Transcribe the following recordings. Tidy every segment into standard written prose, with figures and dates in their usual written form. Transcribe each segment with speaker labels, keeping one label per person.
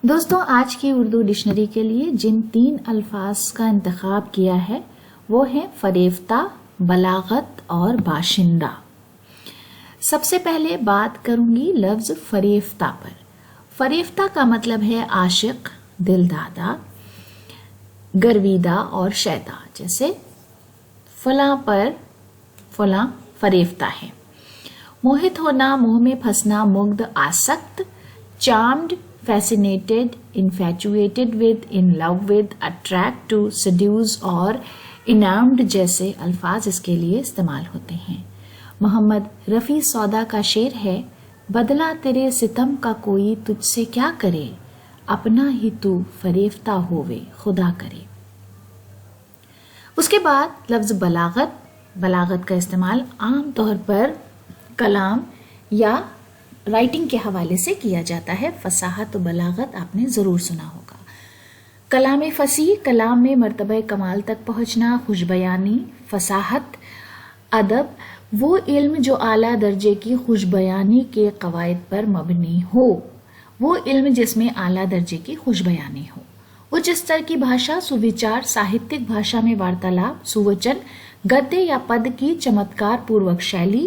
Speaker 1: دوستوں آج کی اردو ڈکشنری کے لیے جن 3 الفاظ کا انتخاب کیا ہے وہ ہیں فریفتہ، بلاغت اور باشندہ۔ سب سے پہلے بات کروں گی لفظ فریفتہ پر۔ فریفتہ کا مطلب ہے عاشق، دل دادا، گرویدہ اور شیدا، جیسے فلاں پر فلاں فریفتہ ہے۔ موہت ہونا، موہ میں پھنسنا، Magadh, آسکت، چارمڈ، fascinated, infatuated with, in love with, attract to, seduce اور enamored جیسے الفاظ اس کے لیے استعمال ہوتے ہیں۔ محمد رفیع سودا کا شعر ہے، بدلہ تیرے ستم کا کوئی تجھ سے کیا کرے، اپنا ہی تو فریفتہ ہووے خدا کرے۔ اس کے بعد لفظ بلاغت کا استعمال عام طور پر کلام یا رائٹنگ کے حوالے سے کیا جاتا ہے۔ فصاحت و بلاغت آپ نے ضرور سنا ہوگا۔ کلام فصیح، کلام میں مرتبہ کمال تک پہنچنا، خوش بیانی، فصاحت، ادب، وہ علم جو اعلیٰ درجے کی خوش بیانی کے قواعد پر مبنی ہو، وہ علم جس میں اعلیٰ درجے کی خوش بیانی ہو۔ اچ استر کی بھاشا، سویچار، ساہتک بھاشا میں وارتالاپ، سوچن، گدے یا پد کی چمتکار پوروک شیلی،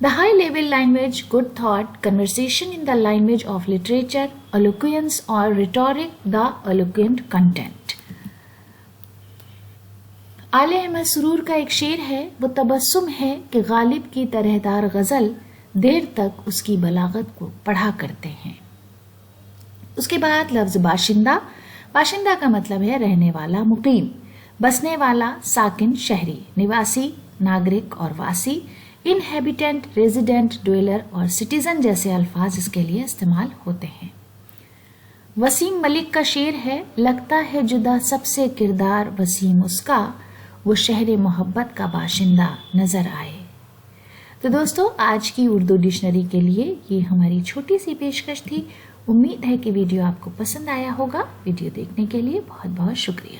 Speaker 1: the high level language, good thought, conversation in the language of literature, eloquence اور rhetoric, the eloquent content. Aal Ahmad Suroor کا ایک شعر ہے، وہ تبسم ہے کہ غالب کی طرح دار غزل دیر تک اس کی بلاغت کو پڑھا کرتے ہیں۔ اس کے بعد لفظ باشندہ کا مطلب ہے رہنے والا، مقیم، بسنے والا، ساکن، شہری، نواسی، ناگرک اور واسی، انہیبیٹنٹ، ریزیڈنٹ، ڈویلر اور سٹیزن جیسے الفاظ اس کے لیے استعمال ہوتے ہیں۔ وسیم ملک کا شعر ہے، لگتا ہے جدا سب سے کردار وسیم اس کا، وہ شہر محبت کا باشندہ نظر آئے۔ تو دوستو آج کی اردو ڈکشنری کے لیے یہ ہماری چھوٹی سی پیشکش تھی۔ امید ہے کہ ویڈیو آپ کو پسند آیا ہوگا۔ ویڈیو دیکھنے کے لیے بہت بہت شکریہ۔